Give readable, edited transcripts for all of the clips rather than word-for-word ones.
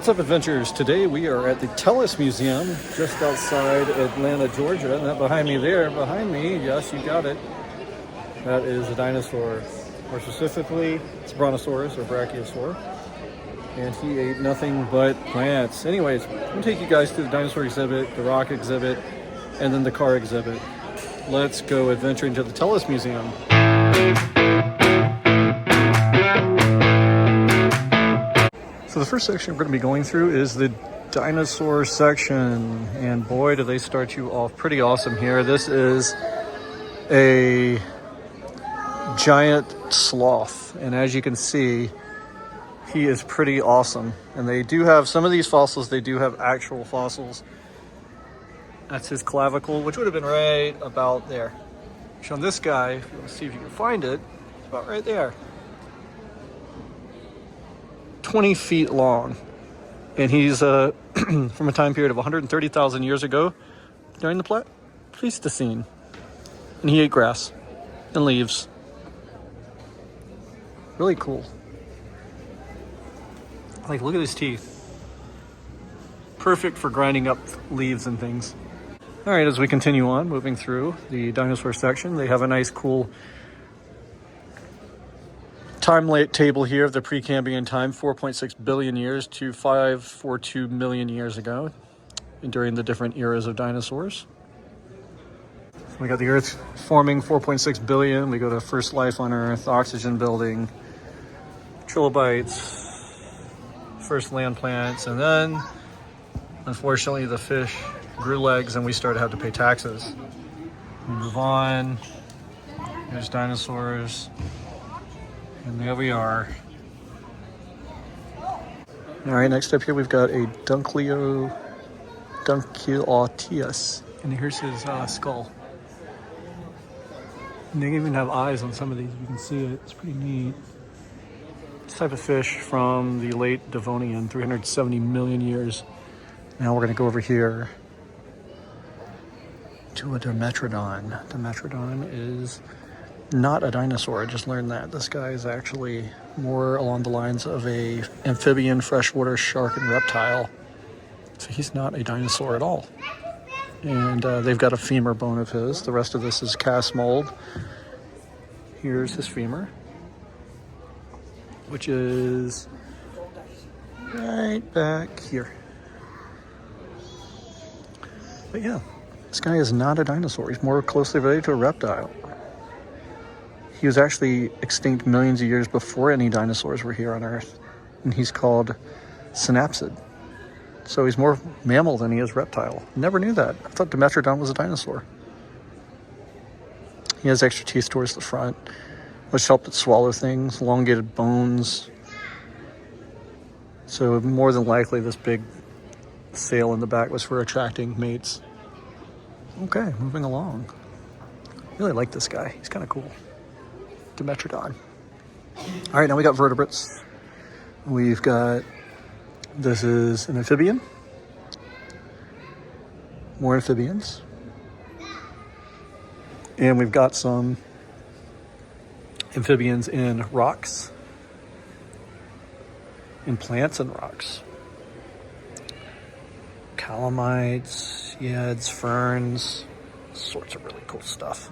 What's up, adventurers? Today we are at the Tellus Museum just outside Atlanta, Georgia. And that behind me, yes, you got it. That is a dinosaur. More specifically, it's a Brontosaurus or Brachiosaur. And he ate nothing but plants. Anyways, I'm going to take you guys to the dinosaur exhibit, the rock exhibit, and then the car exhibit. Let's go adventuring to the Tellus Museum. So the first section we're going to be going through is the dinosaur section, and boy, do they start you off pretty awesome here. This is a giant sloth, and as you can see, he is pretty awesome. And they do have some of these fossils, they do have actual fossils. That's his clavicle, which would have been right about there. So on this guy, if you want to see if you can find it, it's about right there. 20 feet long, and he's from a time period of 130,000 years ago during the Pleistocene, and he ate grass and leaves. Really cool. Like, look at his teeth. Perfect for grinding up leaves and things. All right, as we continue on, moving through the dinosaur section, they have a nice cool time table here of the Precambrian time, 4.6 billion years to 542 million years ago, during the different eras of dinosaurs. So we got the Earth forming 4.6 billion. We go to first life on Earth, oxygen building, trilobites, first land plants, and then, unfortunately, the fish grew legs and we started to have to pay taxes. We move on. There's dinosaurs. And there we are. All right, next up here we've got a Dunkleosteus. And here's his skull. And they even have eyes on some of these. You can see it. It's pretty neat. This type of fish from the late Devonian, 370 million years. Now we're going to go over here to a Dimetrodon. Dimetrodon is not a dinosaur. I just learned that. This guy is actually more along the lines of a amphibian, freshwater shark, and reptile. So he's not a dinosaur at all. And they've got a femur bone of his. The rest of this is cast mold. Here's his femur, which is right back here. But yeah, this guy is not a dinosaur. He's more closely related to a reptile. He was actually extinct millions of years before any dinosaurs were here on Earth. And he's called synapsid. So he's more mammal than he is reptile. Never knew that. I thought Dimetrodon was a dinosaur. He has extra teeth towards the front, which helped it swallow things, elongated bones. So more than likely this big sail in the back was for attracting mates. Okay, moving along. Really like this guy. He's kind of cool. Dimetrodon. All right, now we got vertebrates. We've got, this is an amphibian. More amphibians. And we've got some amphibians in rocks, in plants and rocks. Calamites, yeds, ferns, sorts of really cool stuff.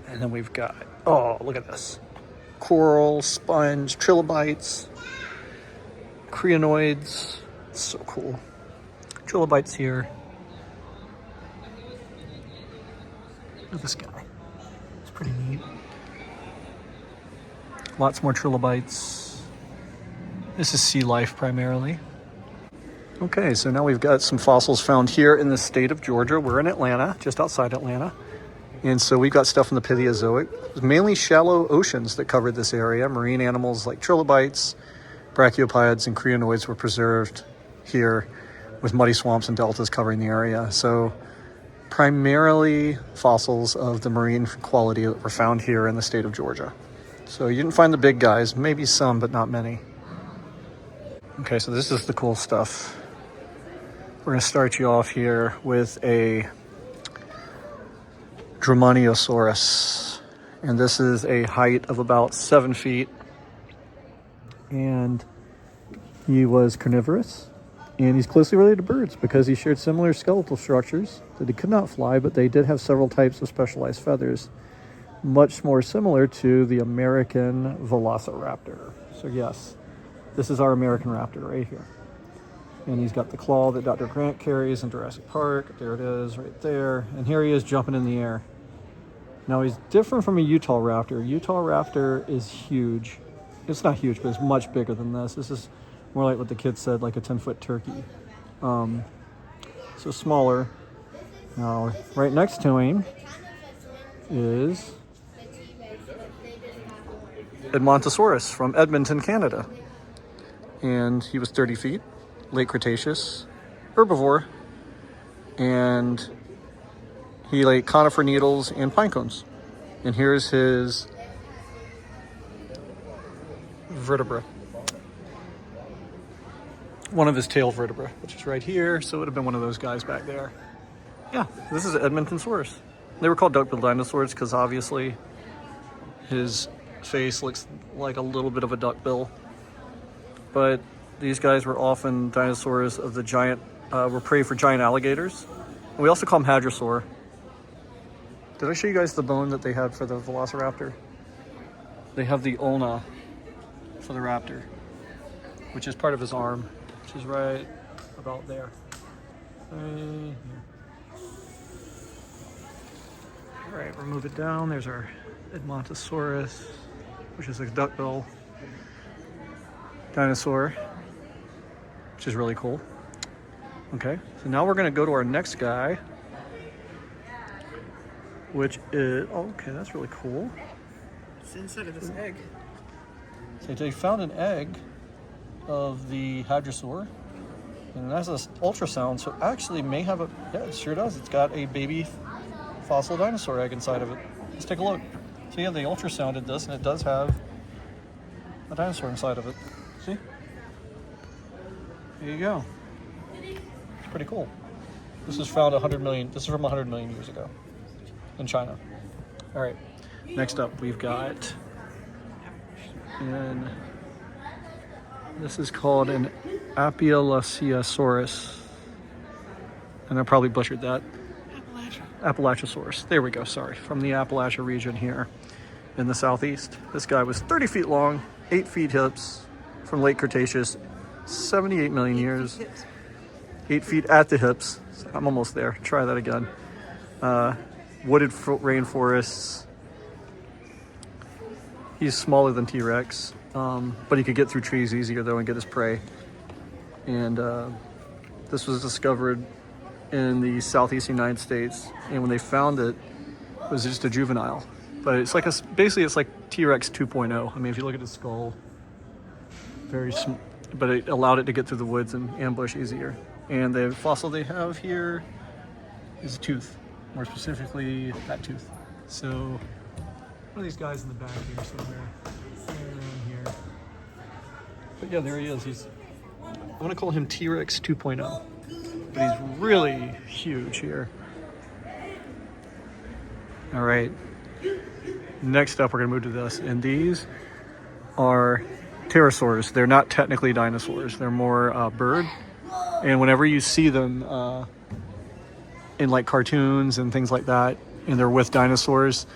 And then we've got, oh, look at this. Coral, sponge, trilobites, crinoids. So cool. Trilobites here. Look at this guy. It's pretty neat. Lots more trilobites. This is sea life primarily. Okay, so now we've got some fossils found here in the state of Georgia. We're in Atlanta, just outside Atlanta. And so we've got stuff in the Paleozoic. It was mainly shallow oceans that covered this area. Marine animals like trilobites, brachiopods, and crinoids were preserved here, with muddy swamps and deltas covering the area. So primarily fossils of the marine quality that were found here in the state of Georgia. So you didn't find the big guys, maybe some, but not many. Okay, so this is the cool stuff. We're going to start you off here with a Dromaeosaurus, and this is a height of about 7 feet, and He was carnivorous, and he's closely related to birds because he shared similar skeletal structures that he could not fly, but they did have several types of specialized feathers, much more similar to the American velociraptor. So yes, this is our American raptor right here. And he's got the claw that Dr. Grant carries in Jurassic Park. There it is right there. And here he is jumping in the air. Now he's different from a Utah raptor. Utah raptor is huge. It's not huge, but it's much bigger than this. This is more like what the kids said, like a 10-foot turkey. So smaller. Now, right next to him is Edmontosaurus from Edmonton, Canada. And he was 30 feet, late Cretaceous, herbivore, and he ate conifer needles and pine cones. And here's his vertebra. One of his tail vertebrae, which is right here, so it would have been one of those guys back there. Yeah, this is Edmontosaurus. They were called duck-billed dinosaurs because obviously his face looks like a little bit of a duckbill. But these guys were often dinosaurs of the giant, were prey for giant alligators. And we also call them hadrosaur. Did I show you guys the bone that they had for the velociraptor? They have the ulna for the raptor, which is part of his arm, which is right about there. Right here. All right, we'll move it down. There's our Edmontosaurus, which is a duckbill dinosaur, which is really cool. Okay, so now we're gonna go to our next guy, which is, oh, okay, that's really cool. It's inside of this egg. So they found an egg of the hadrosaur, and that's an ultrasound, so it actually may have a, yeah, it sure does. It's got a baby fossil dinosaur egg inside of it. Let's take a look. So yeah, they ultrasounded this, and it does have a dinosaur inside of it. See? There you go. It's pretty cool. This is found 100 million, this is from 100 million years ago in China. All right, next up we've got, and this is called an Apalachisaurus, and I probably butchered that. Appalachisaurus. There we go, sorry. From the Appalachia region here in the southeast. This guy was 30 feet long, 8 feet hips, from late Cretaceous, 78 million years. 8 feet at the hips. So I'm almost there. Try that again. Wooded rainforests. He's smaller than T-Rex, but he could get through trees easier though and get his prey. And this was discovered in the southeast United States, and when they found it, it was just a juvenile. But it's like basically it's like T-Rex 2.0. I mean, if you look at his skull, but it allowed it to get through the woods and ambush easier. And the fossil they have here is a tooth, more specifically that tooth. So one of these guys in the back here somewhere, around here. But yeah, there he is. I want to call him T-Rex 2.0. But he's really huge here. All right. Next up, we're gonna move to this, and these are pterosaurs. They're not technically dinosaurs. They're more bird. And whenever you see them in like cartoons and things like that, and they're with dinosaurs,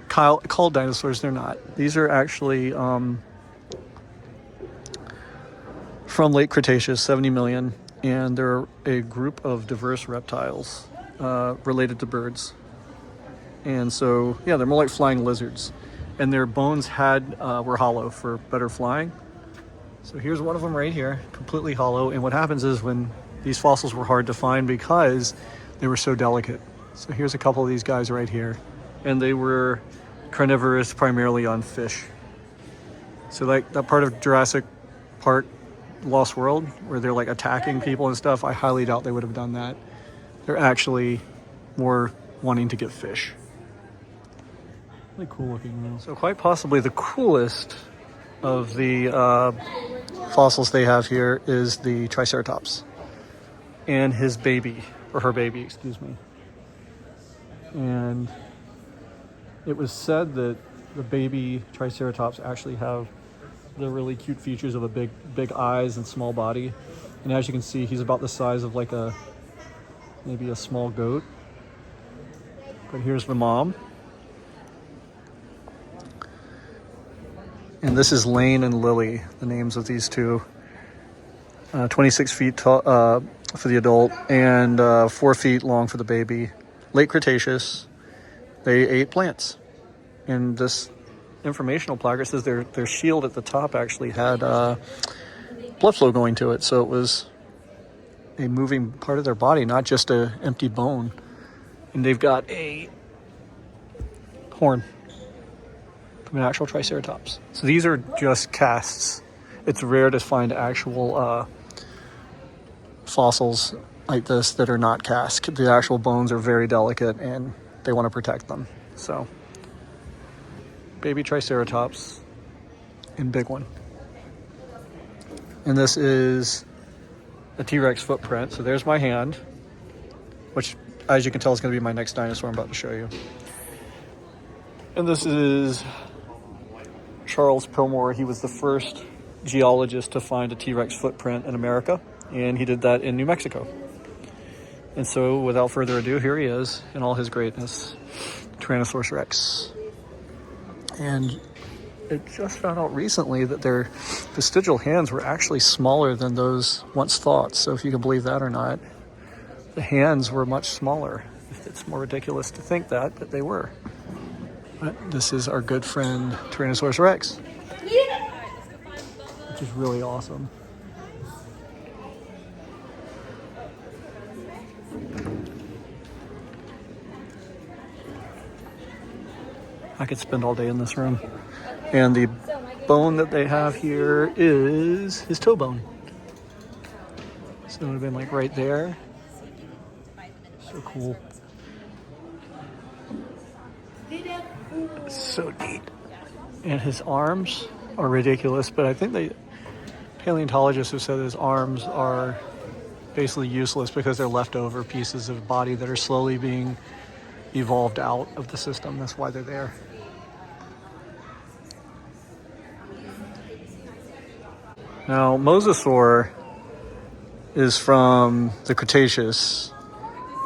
called dinosaurs, they're not. These are actually from late Cretaceous, 70 million. And they're a group of diverse reptiles related to birds. And so, yeah, they're more like flying lizards. And their bones were hollow for better flying. So here's one of them right here, completely hollow. And what happens is when these fossils were hard to find because they were so delicate. So here's a couple of these guys right here. And they were carnivorous primarily on fish. So like that part of Jurassic Park, Lost World, where they're like attacking people and stuff, I highly doubt they would have done that. They're actually more wanting to get fish. Really cool looking though. So quite possibly the coolest of the fossils they have here is the Triceratops and his baby, or her baby, excuse me. And it was said that the baby Triceratops actually have the really cute features of a big eyes and small body. And as you can see, he's about the size of like maybe a small goat. But here's the mom. And this is Lane and Lily, the names of these two. 26 feet tall for the adult and 4 feet long for the baby. Late Cretaceous. They ate plants. And this informational plaque says their shield at the top actually had blood flow going to it. So it was a moving part of their body, not just an empty bone. And they've got a horn from an actual Triceratops. So these are just casts. It's rare to find actual fossils like this that are not cast. The actual bones are very delicate and they want to protect them. So, baby Triceratops and big one. And this is a T-Rex footprint. So there's my hand, which as you can tell is going to be my next dinosaur I'm about to show you. And this is Charles Pillmore. He was the first geologist to find a T-Rex footprint in America, and he did that in New Mexico. And so without further ado, here he is in all his greatness, Tyrannosaurus Rex. And it just found out recently that their vestigial hands were actually smaller than those once thought. So if you can believe that or not, the hands were much smaller. It's more ridiculous to think that, but they were. But this is our good friend Tyrannosaurus Rex, which is really awesome. I could spend all day in this room. And the bone that they have here is his toe bone. So it would have been like right there. So cool. So neat. And his arms are ridiculous, but I think paleontologists have said his arms are basically useless because they're leftover pieces of body that are slowly being evolved out of the system. That's why they're there. Now, Mosasaur is from the Cretaceous,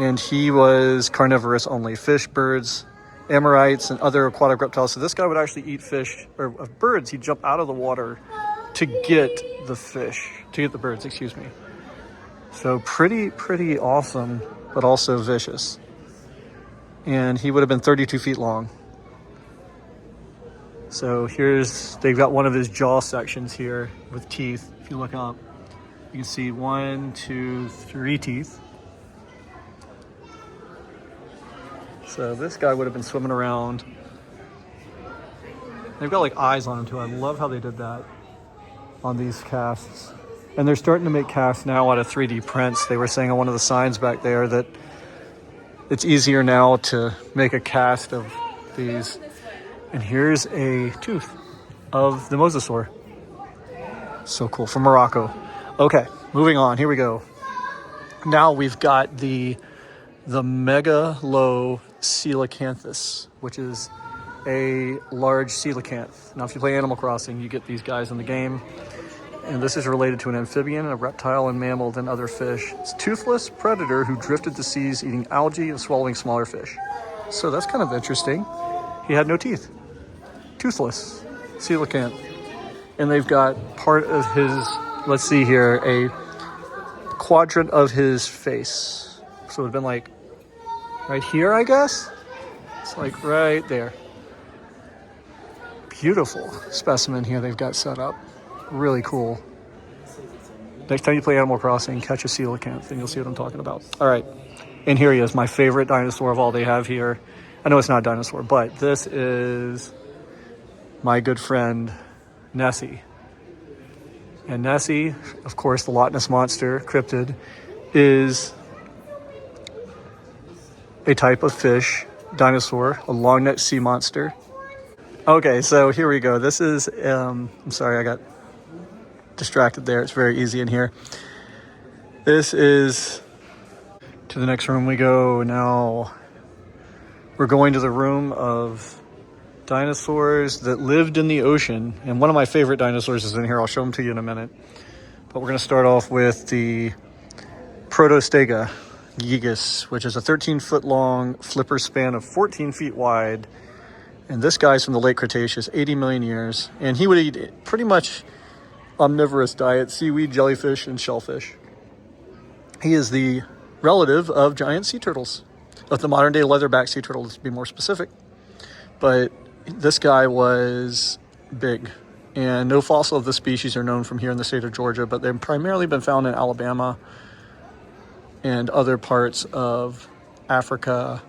and he was carnivorous only. Fish, birds, ammonites, and other aquatic reptiles. So this guy would actually eat fish, or birds. He'd jump out of the water to get the birds, excuse me. So pretty awesome, but also vicious. And he would have been 32 feet long. So they've got one of his jaw sections here with teeth. If you look up, you can see 1, 2, 3 teeth. So this guy would have been swimming around. They've got like eyes on him too. I love how they did that on these casts. And they're starting to make casts now out of 3D prints. They were saying on one of the signs back there that it's easier now to make a cast of these. And here's a tooth of the Mosasaur. So cool, from Morocco. Okay, moving on, here we go. Now we've got the Megalocoelacanthus, which is a large coelacanth. Now if you play Animal Crossing, you get these guys in the game. And this is related to an amphibian, a reptile, and mammal, and other fish. It's a toothless predator who drifted the seas eating algae and swallowing smaller fish. So that's kind of interesting. He had no teeth. Toothless coelacanth. And they've got part of his, let's see here, a quadrant of his face. So it would have been like right here, I guess? It's like right there. Beautiful specimen here they've got set up. Really cool. Next time you play Animal Crossing, catch a coelacanth and you'll see what I'm talking about. All right. And here he is, my favorite dinosaur of all they have here. I know it's not a dinosaur, but this is my good friend Nessie. And Nessie, of course, the Loch Ness Monster, cryptid, is a type of fish, dinosaur, a long-necked sea monster. Okay, so here we go. This is, I'm sorry, I got distracted there. It's very easy in here. This is, to the next room we go now. We're going to the room of dinosaurs that lived in the ocean. And one of my favorite dinosaurs is in here. I'll show them to you in a minute. But we're going to start off with the Protostega gigas, which is a 13-foot long flipper span of 14 feet wide. And this guy's from the late Cretaceous, 80 million years. And he would eat pretty much omnivorous diet, seaweed, jellyfish, and shellfish. He is the relative of giant sea turtles, of the modern day leatherback sea turtle, to be more specific. But this guy was big. And no fossil of this species are known from here in the state of Georgia, but they've primarily been found in Alabama and other parts of Africa,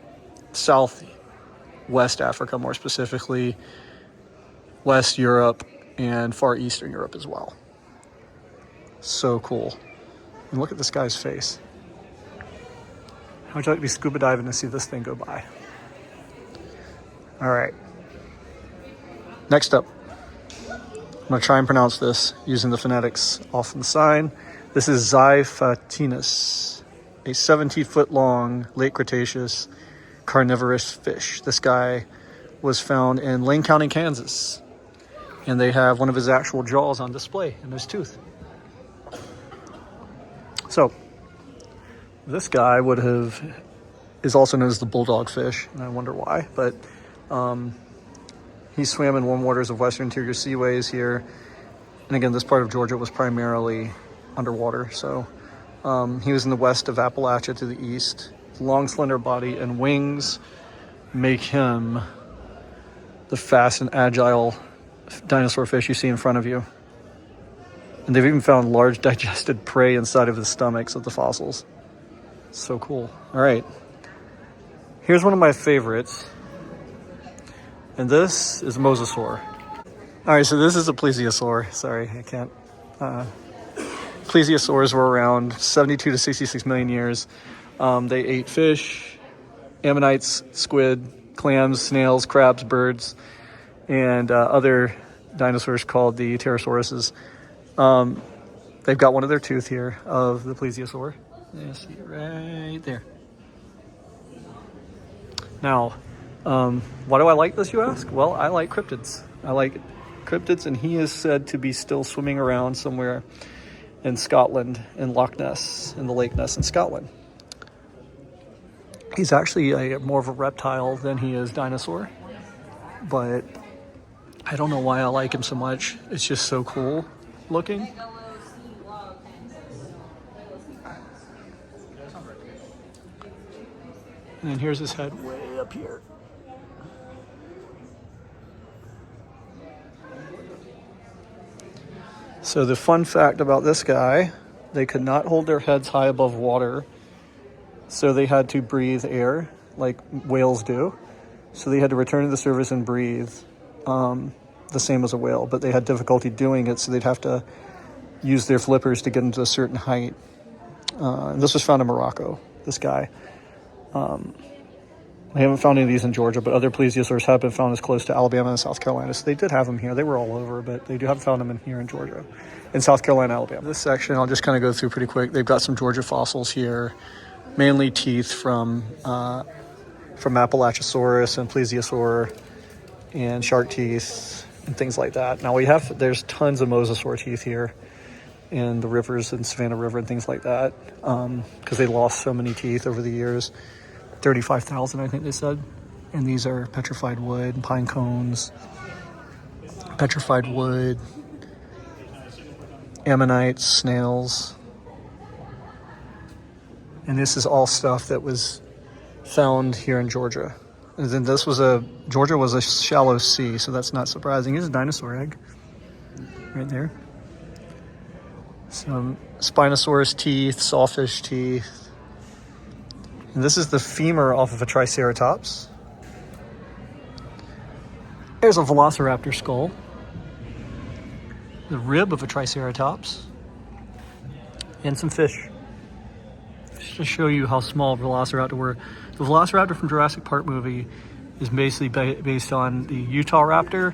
Southwest Africa more specifically, West Europe, and Far Eastern Europe as well. So cool. And look at this guy's face. How would you like to be scuba diving to see this thing go by? All right. Next up, I'm going to try and pronounce this using the phonetics off on the sign. This is Xiphatinus, a 17-foot long late Cretaceous carnivorous fish. This guy was found in Lane County, Kansas, and they have one of his actual jaws on display in his tooth. So this guy is also known as the bulldog fish, and I wonder why, but he swam in warm waters of western interior seaways here. And again, this part of Georgia was primarily underwater. So he was in the west of Appalachia to the east. Long, slender body and wings make him the fast and agile dinosaur fish you see in front of you. And they've even found large digested prey inside of the stomachs of the fossils. So cool. All right. Here's one of my favorites. And this is Mosasaur. All right, so this is a plesiosaur. Sorry, I can't. Plesiosaurs were around 72 to 66 million years. They ate fish, ammonites, squid, clams, snails, crabs, birds, and other dinosaurs called the pterosauruses. They've got one of their tooth here of the plesiosaur. You see it right there. Now, why do I like this, you ask? Well, I like cryptids. I like cryptids, and he is said to be still swimming around somewhere in Scotland, in Loch Ness, in the Lake Ness in Scotland. He's actually more of a reptile than he is dinosaur, but I don't know why I like him so much. It's just so cool looking. And then here's his head way up here. So the fun fact about this guy, they could not hold their heads high above water, so they had to breathe air like whales do. So they had to return to the surface and breathe the same as a whale, but they had difficulty doing it, so they'd have to use their flippers to get into a certain height. And this was found in Morocco, this guy. I haven't found any of these in Georgia, but other plesiosaurs have been found as close to Alabama and South Carolina. So they did have them here. They were all over, but they have found them here in Georgia, in South Carolina, Alabama. This section, I'll just kind of go through pretty quick. They've got some Georgia fossils here, mainly teeth from Appalachiosaurus and plesiosaur and shark teeth and things like that. Now there's tons of mosasaur teeth here in the rivers and Savannah River and things like that, because they lost so many teeth over the years. 35,000, I think they said. And these are petrified wood, pine cones, petrified wood, ammonites, snails. And this is all stuff that was found here in Georgia. And then Georgia was a shallow sea, so that's not surprising. Here's a dinosaur egg right there. Some Spinosaurus teeth, sawfish teeth. And this is the femur off of a Triceratops. There's a Velociraptor skull. The rib of a Triceratops. And some fish. Just to show you how small Velociraptor were. The Velociraptor from Jurassic Park movie is basically based on the Utah raptor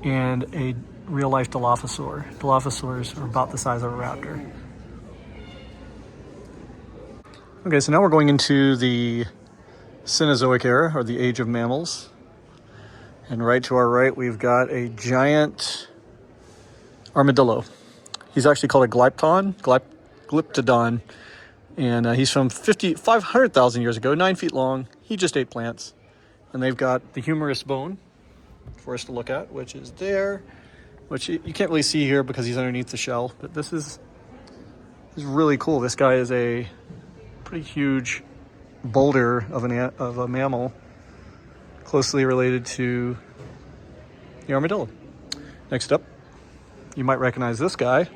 and a real-life Dilophosaur. Dilophosaurs are about the size of a raptor. Okay, so now we're going into the Cenozoic era, or the age of mammals. And right to our right, we've got a giant armadillo. He's actually called a glyptodon. And he's from 500,000 years ago, 9 feet long. He just ate plants. And they've got the humerus bone for us to look at, which is there, which you can't really see here because he's underneath the shell. But this is really cool. This guy is a pretty huge boulder of a mammal, closely related to the armadillo. Next up, you might recognize this guy.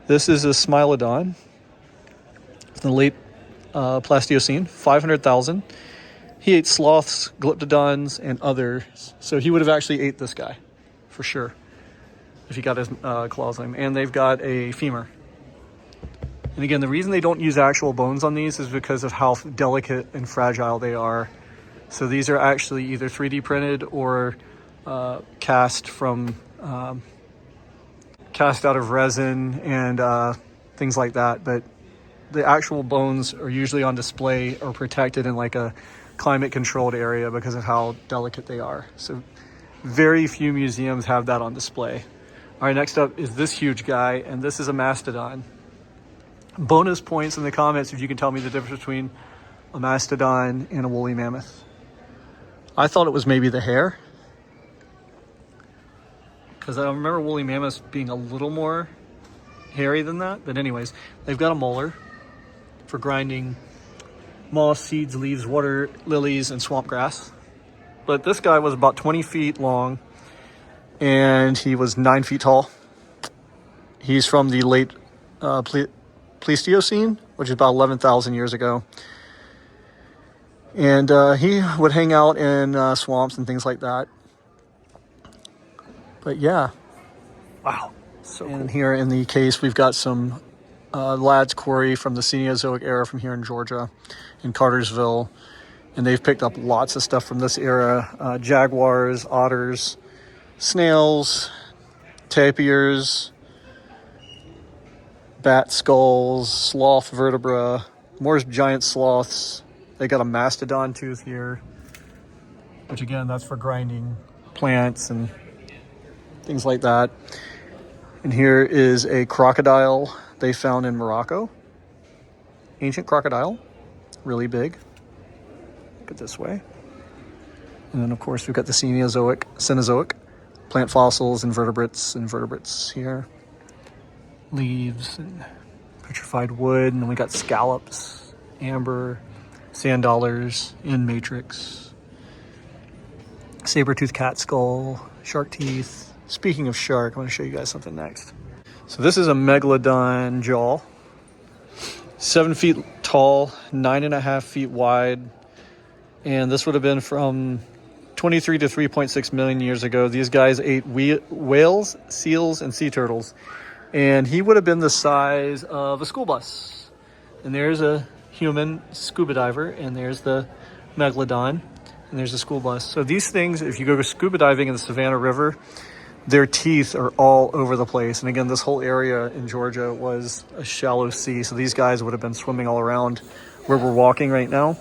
This is a Smilodon. It's in the late Pleistocene, 500,000. He ate sloths, glyptodons, and others. So he would have actually ate this guy, for sure, if he got his claws on him. And they've got a femur. And again, the reason they don't use actual bones on these is because of how delicate and fragile they are. So these are actually either 3D printed or cast out of resin and things like that. But the actual bones are usually on display or protected in like a climate controlled area because of how delicate they are. So very few museums have that on display. All right, next up is this huge guy, and this is a mastodon. Bonus points in the comments if you can tell me the difference between a mastodon and a woolly mammoth. I thought it was maybe the hair, because I remember woolly mammoths being a little more hairy than that. But anyways, they've got a molar for grinding moss, seeds, leaves, water lilies, and swamp grass. But this guy was about 20 feet long, and he was 9 feet tall. He's from the late Pleistocene, which is about 11,000 years ago. And he would hang out in swamps and things like that. But yeah, wow. So and cool. Here in the case, we've got some lads quarry from the Cenozoic era from here in Georgia, in Cartersville. And they've picked up lots of stuff from this era. Jaguars, otters, snails, tapirs, bat skulls, sloth vertebra, more giant sloths. They got a mastodon tooth here, which again, that's for grinding plants and things like that. And here is a crocodile they found in Morocco. Ancient crocodile, really big. Look at this way. And then of course we've got the Cenozoic plant fossils, invertebrates here. Leaves and petrified wood, and then we got scallops, amber, sand dollars, in matrix, saber-toothed cat skull, shark teeth. Speaking of shark, I'm going to show you guys something next. So this is a megalodon jaw, 7 feet tall, 9.5 feet wide, and this would have been from 23 to 3.6 million years ago. These guys ate whales, seals, and sea turtles. And he would have been the size of a school bus. And there's a human scuba diver, and there's the megalodon, and there's a school bus. So these things, if you go scuba diving in the Savannah River, their teeth are all over the place. And again, this whole area in Georgia was a shallow sea. So these guys would have been swimming all around where we're walking right now.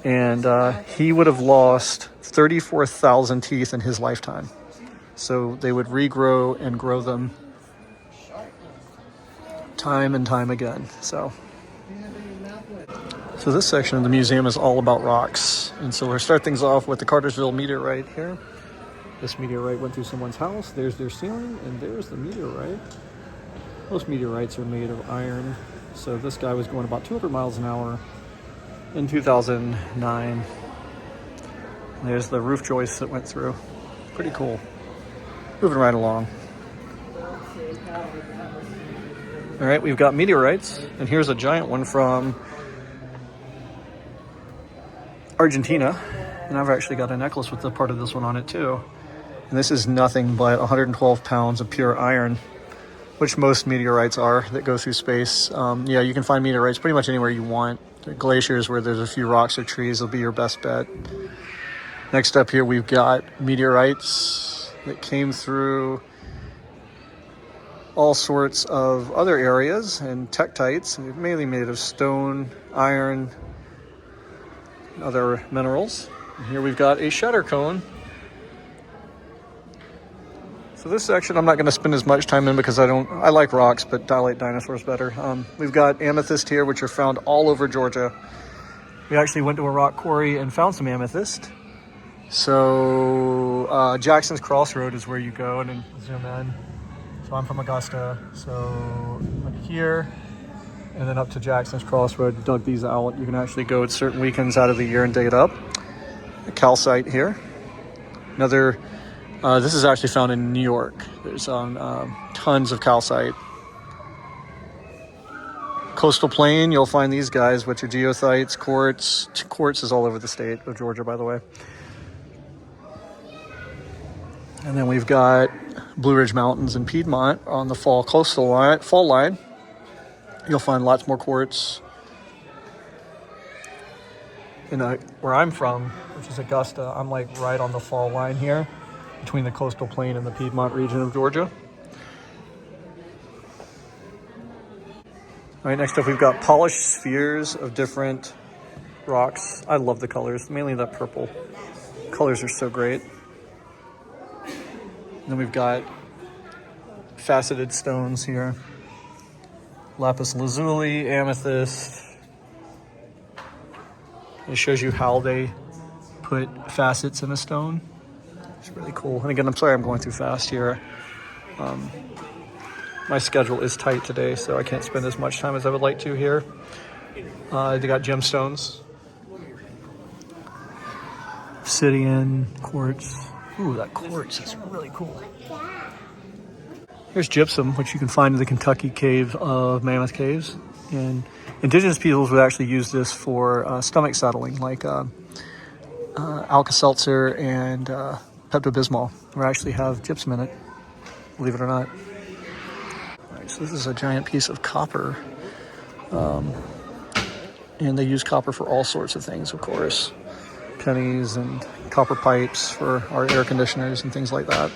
And he would have lost 34,000 teeth in his lifetime. So they would regrow and grow them time and time again. So this section of the museum is all about rocks. And so we'll start things off with the Cartersville meteorite here. This meteorite went through someone's house. There's their ceiling, and there's the meteorite. Most meteorites are made of iron. So this guy was going about 200 miles an hour in 2009. And there's the roof joist that went through. Pretty cool. Moving right along. All right, we've got meteorites, and here's a giant one from Argentina, and I've actually got a necklace with a part of this one on it too. And this is nothing but 112 pounds of pure iron, which most meteorites are that go through space. Yeah, you can find meteorites pretty much anywhere you want. Glaciers where there's a few rocks or trees will be your best bet. Next up here, we've got meteorites that came through all sorts of other areas and tektites, mainly made of stone, iron, and other minerals. And here we've got a shatter cone So this section I'm not going to spend as much time in because I like rocks, but dilate dinosaurs better. We've got amethyst here, which are found all over Georgia. We actually went to a rock quarry and found some amethyst. So Jackson's Crossroad is where you go, and then zoom in. So I'm from Augusta, so like here, and then up to Jackson's Crossroad, dug these out. You can actually go at certain weekends out of the year and dig it up. A calcite here. Another, this is actually found in New York. There's tons of calcite. Coastal plain, you'll find these guys, which are geothites, quartz. Quartz is all over the state of Georgia, by the way. And then we've got Blue Ridge Mountains in Piedmont on the fall line. You'll find lots more quartz. Where I'm from, which is Augusta, I'm like right on the fall line here between the coastal plain and the Piedmont region of Georgia. All right, next up we've got polished spheres of different rocks. I love the colors, mainly that purple. Colors are so great. And then we've got faceted stones here. Lapis lazuli, amethyst. It shows you how they put facets in a stone. It's really cool. And again, I'm sorry I'm going too fast here. My schedule is tight today, so I can't spend as much time as I would like to here. They got gemstones. Obsidian, quartz. Ooh, that quartz is really cool. Here's gypsum, which you can find in the Kentucky cave of Mammoth Caves. And indigenous peoples would actually use this for stomach settling, like Alka-Seltzer and Pepto-Bismol, or actually have gypsum in it, believe it or not. All right, so this is a giant piece of copper. And they use copper for all sorts of things, of course. Pennies and copper pipes for our air conditioners and things like that.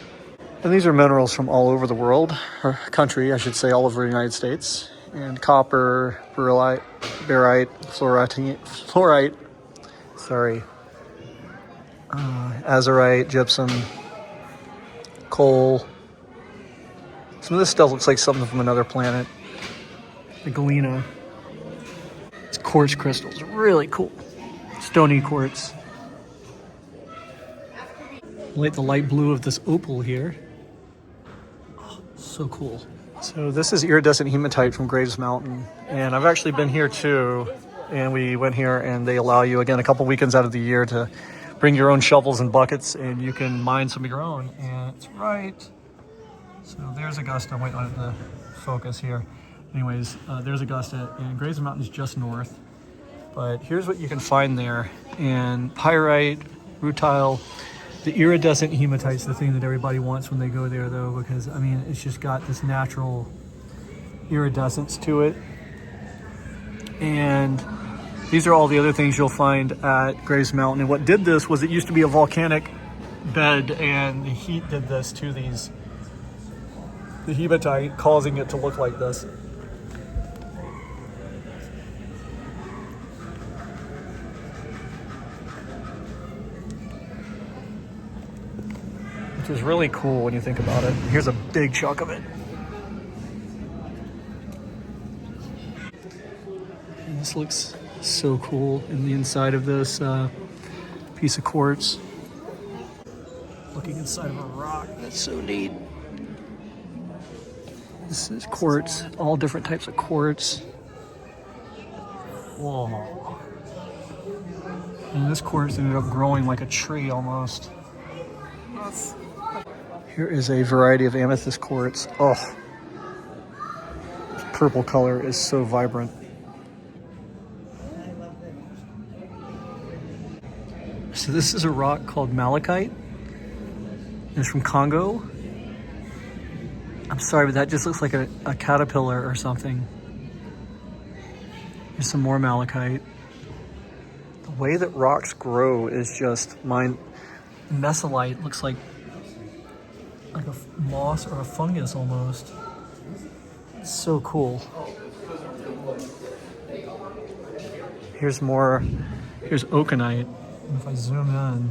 And these are minerals from all over the world, or country, I should say, all over the United States. And copper, barite, fluorite, azurite, gypsum, coal. Some of this stuff looks like something from another planet. The galena. It's quartz crystals, really cool. Stony quartz. I like the light blue of this opal here. Oh, so cool. So this is iridescent hematite from Graves Mountain, and I've actually been here too. And we went here, and they allow you again a couple weekends out of the year to bring your own shovels and buckets, and you can mine some of your own. And it's right. So there's Augusta. I'm waiting on it to focus here. Anyways, there's Augusta, and Graves Mountain is just north. But here's what you can find there: and pyrite, rutile. The iridescent hematite's the thing that everybody wants when they go there, though, because, I mean, it's just got this natural iridescence to it. And these are all the other things you'll find at Graves Mountain. And what did this was it used to be a volcanic bed, and the heat did this to the hematite, causing it to look like this. Which is really cool when you think about it. Here's a big chunk of it. And this looks so cool in the inside of this piece of quartz. Looking inside of a rock, that's so neat. This is quartz, all different types of quartz. Whoa. And this quartz ended up growing like a tree almost. Here is a variety of amethyst quartz. Oh, this purple color is so vibrant. So this is a rock called malachite. It's from Congo. I'm sorry, but that just looks like a caterpillar or something. Here's some more malachite. The way that rocks grow is just mine. Mesolite looks like a moss or a fungus almost. It's so cool. Here's more. Here's oakenite. And if I zoom in,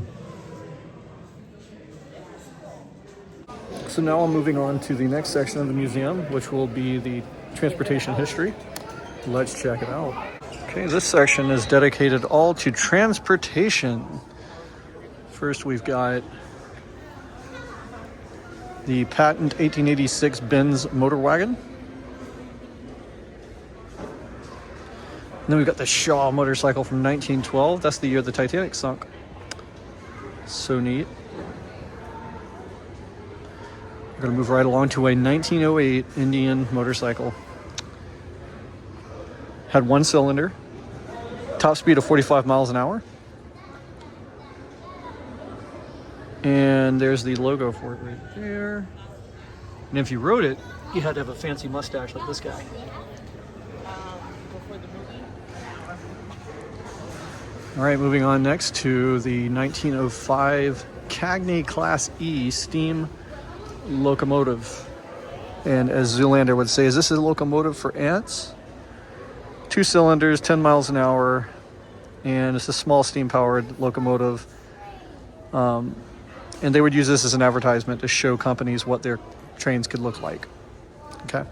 So now I'm moving on to the next section of the museum, which will be the transportation history. Let's check it out. Okay, this section is dedicated all to transportation. First, we've got the patent 1886 Benz motor wagon. And then we've got the Shaw motorcycle from 1912. That's the year the Titanic sunk. So neat. We're going to move right along to a 1908 Indian motorcycle. Had one cylinder, top speed of 45 miles an hour. And there's the logo for it right there. And if you rode it, you had to have a fancy mustache like this guy. All right, moving on next to the 1905 Cagney Class E steam locomotive. And as Zoolander would say, is this a locomotive for ants? 2 cylinders, 10 miles an hour, and it's a small steam-powered locomotive. And they would use this as an advertisement to show companies what their trains could look like. Okay?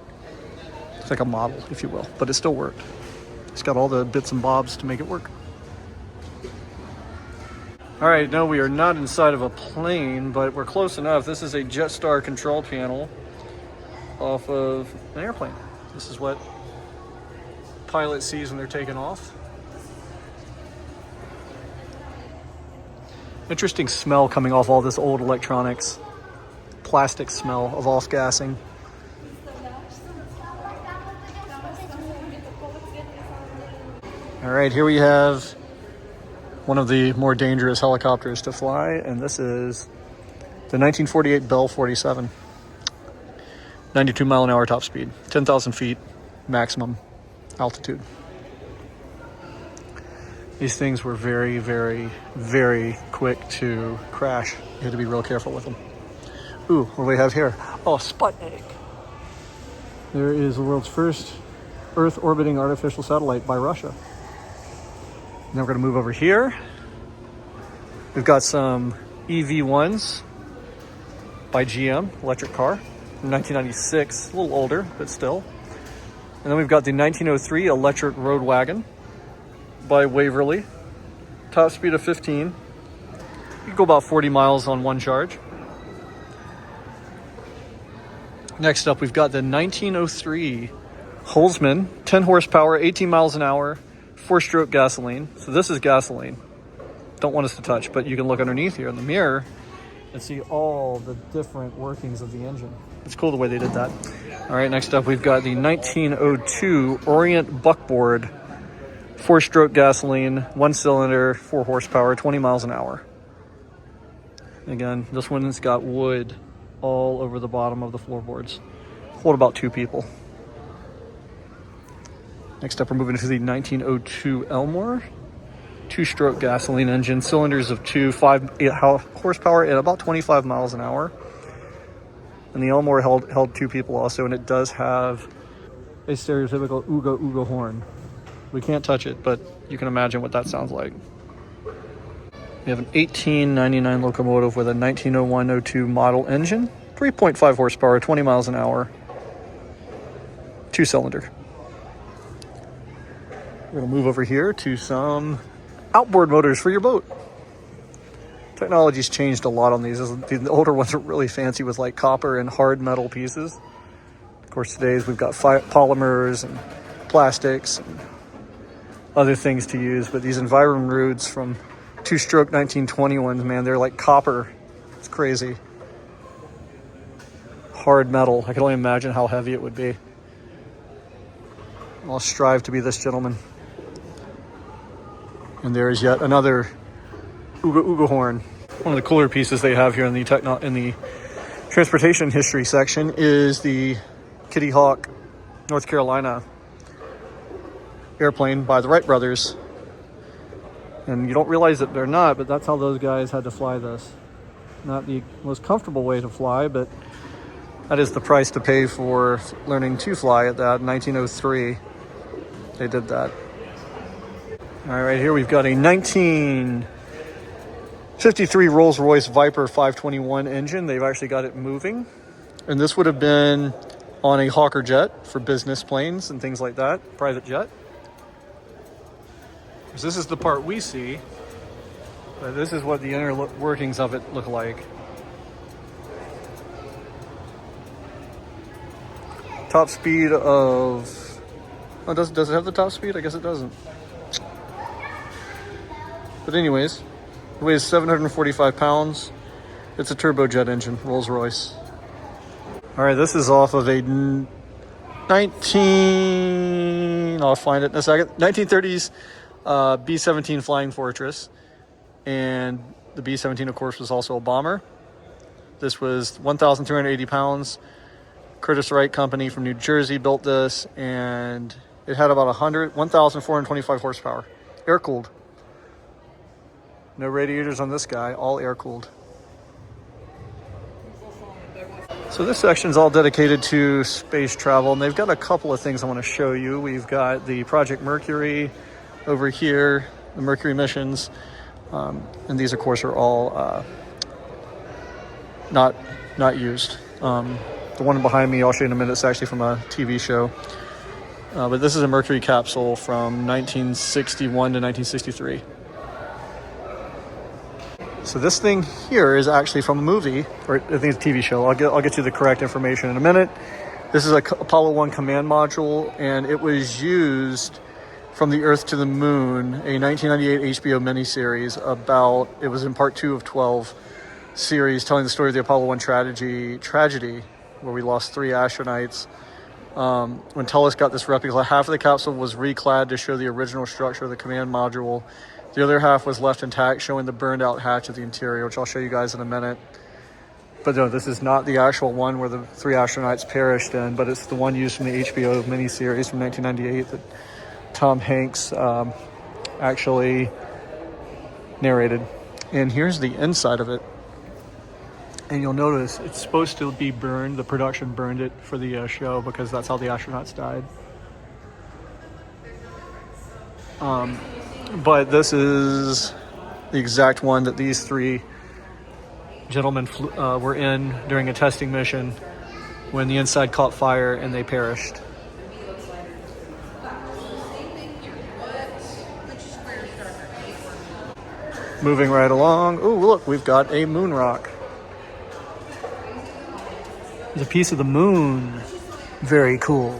It's like a model, if you will, but it still worked. It's got all the bits and bobs to make it work. All right, no, we are not inside of a plane, but we're close enough. This is a Jetstar control panel off of an airplane. This is what pilot sees when they're taking off. Interesting smell coming off all this old electronics. Plastic smell of off-gassing. All right, here we have one of the more dangerous helicopters to fly, and this is the 1948 Bell 47. 92 mile an hour top speed, 10,000 feet maximum altitude. These things were very, very, very quick to crash. You had to be real careful with them. Ooh, what do we have here? Oh, Sputnik. There is the world's first Earth orbiting artificial satellite by Russia. Now we're going to move over here. We've got some EV1s by GM, electric car, from 1996, a little older, but still. And then we've got the 1903 electric road wagon by Waverly, top speed of 15. You can go about 40 miles on one charge. Next up, we've got the 1903 Holzman, 10 horsepower, 18 miles an hour, 4-stroke gasoline. So this is gasoline. Don't want us to touch, but you can look underneath here in the mirror and see all the different workings of the engine. It's cool the way they did that. All right, next up we've got the 1902 Orient Buckboard, 4-stroke gasoline, 1 cylinder, 4 horsepower, 20 miles an hour. Again, this one's got wood all over the bottom of the floorboards. Hold about 2 people. Next up, we're moving to the 1902 Elmore, 2-stroke gasoline engine, cylinders of 2, 8 horsepower, at about 25 miles an hour. And the Elmore held 2 people also, and it does have a stereotypical ooga ooga horn. We can't touch it, but you can imagine what that sounds like. We have an 1899 locomotive with a 1901-02 model engine, 3.5 horsepower, 20 miles an hour, 2-cylinder. We're going to move over here to some outboard motors for your boat. Technology's changed a lot on these. The older ones are really fancy with like copper and hard metal pieces. Of course, today's we've got polymers and plastics and other things to use. But these Environ-Roods from 2-stroke 1921s, man, they're like copper. It's crazy. Hard metal. I can only imagine how heavy it would be. I'll strive to be this gentleman. And there is yet another ooga ooga horn. One of the cooler pieces they have here in the transportation history section is the Kitty Hawk, North Carolina airplane by the Wright brothers. And you don't realize that they're not, but that's how those guys had to fly this. Not the most comfortable way to fly, but that is the price to pay for learning to fly at that. 1903, they did that. All right, here we've got a 1953 Rolls-Royce Viper 521 engine. They've actually got it moving. And this would have been on a Hawker jet for business planes and things like that, private jet. So this is the part we see, but this is what the inner workings of it look like. Top speed of, oh, does it have the top speed? I guess it doesn't. But anyways, it weighs 745 pounds. It's a turbojet engine, Rolls-Royce. All right, this is off of a 19, I'll find it in a second, 1930s B-17 Flying Fortress. And the B-17, of course, was also a bomber. This was 1,380 pounds. Curtiss Wright Company from New Jersey built this, and it had about 1,425 horsepower, air-cooled. No radiators on this guy, all air-cooled. So this section is all dedicated to space travel, and they've got a couple of things I want to show you. We've got the Project Mercury over here, the Mercury missions, and these, of course, are all not used. The one behind me, I'll show you in a minute, is actually from a TV show. But this is a Mercury capsule from 1961 to 1963. So this thing here is actually from a movie, or I think it's a TV show. I'll get you the correct information in a minute. This is a Apollo 1 command module, and it was used from the Earth to the Moon, a 1998 HBO miniseries it was in part 2 of 12 series telling the story of the Apollo 1 tragedy, where we lost 3 astronauts. When Telus got this replica, half of the capsule was reclad to show the original structure of the command module. The other half was left intact, showing the burned out hatch of the interior, which I'll show you guys in a minute. But no, this is not the actual one where the 3 astronauts perished in, but it's the one used from the HBO miniseries from 1998 that Tom Hanks actually narrated. And here's the inside of it. And you'll notice it's supposed to be burned. The production burned it for the show because that's how the astronauts died. But this is the exact one that these 3 gentlemen were in during a testing mission when the inside caught fire and they perished. Moving right along. Oh, look, we've got a moon rock. There's a piece of the moon. Very cool.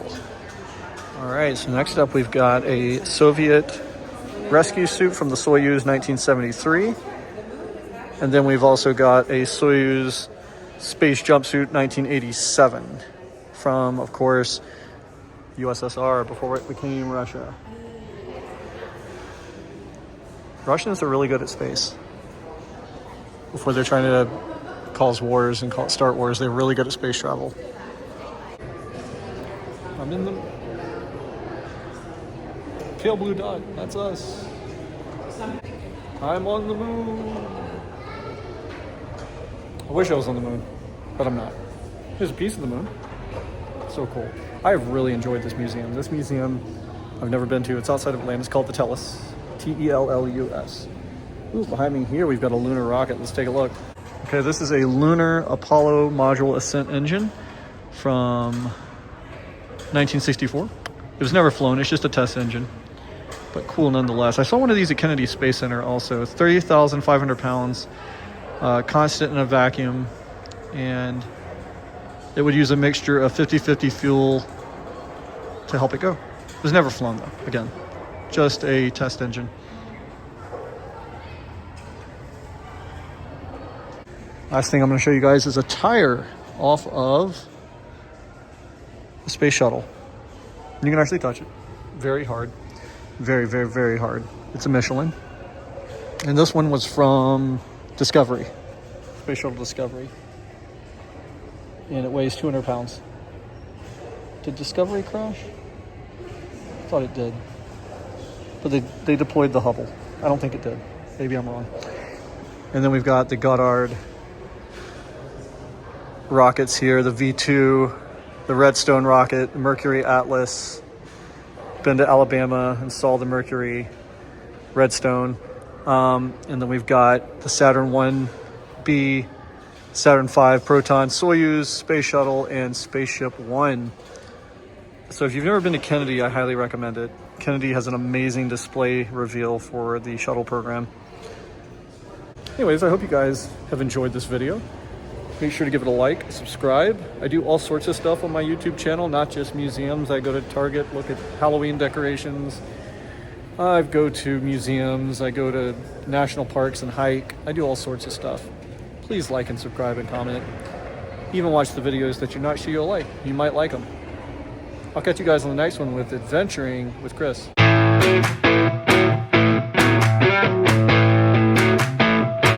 All right, so next up we've got a Soviet rescue suit from the Soyuz 1973. And then we've also got a Soyuz space jumpsuit 1987 from, of course, USSR before it became Russia. Russians are really good at space. Before they're trying to cause wars and start wars, they're really good at space travel. I'm in the pale blue dot. That's us. I'm on the moon. I wish I was on the moon, but I'm not. Here's a piece of the moon. So cool. I've really enjoyed this museum. This museum I've never been to. It's outside of Atlanta. It's called the Tellus. Tellus. Ooh, behind me here we've got a lunar rocket. Let's take a look. Okay, this is a lunar Apollo module ascent engine from 1964. It was never flown. It's just a test engine, but cool nonetheless. I saw one of these at Kennedy Space Center also. 30,500 pounds, constant in a vacuum, and it would use a mixture of 50-50 fuel to help it go. It was never flown though. Again, just a test engine. Last thing I'm going to show you guys is a tire off of the space shuttle. You can actually touch it. Very hard. Very, very, very hard. It's a Michelin. And this one was from Discovery. Space Shuttle Discovery. And it weighs 200 pounds. Did Discovery crash? I thought it did. But they deployed the Hubble. I don't think it did. Maybe I'm wrong. And then we've got the Goddard rockets here, the V2, the Redstone rocket, the Mercury Atlas. Been to Alabama, installed the Mercury Redstone. And then we've got the Saturn 1B Saturn V, Proton, Soyuz, Space Shuttle, and Spaceship One. So if you've never been to Kennedy, I highly recommend it. Kennedy has an amazing display reveal for the shuttle program. Anyways, I hope you guys have enjoyed this video. Make sure to give it a like, subscribe. I do all sorts of stuff on my YouTube channel, not just museums. I go to Target, look at Halloween decorations. I go to museums, I go to national parks and hike. I do all sorts of stuff. Please like and subscribe and comment. Even watch the videos that you're not sure you'll like. You might like them. I'll catch you guys on the next one with Adventuring with Chris.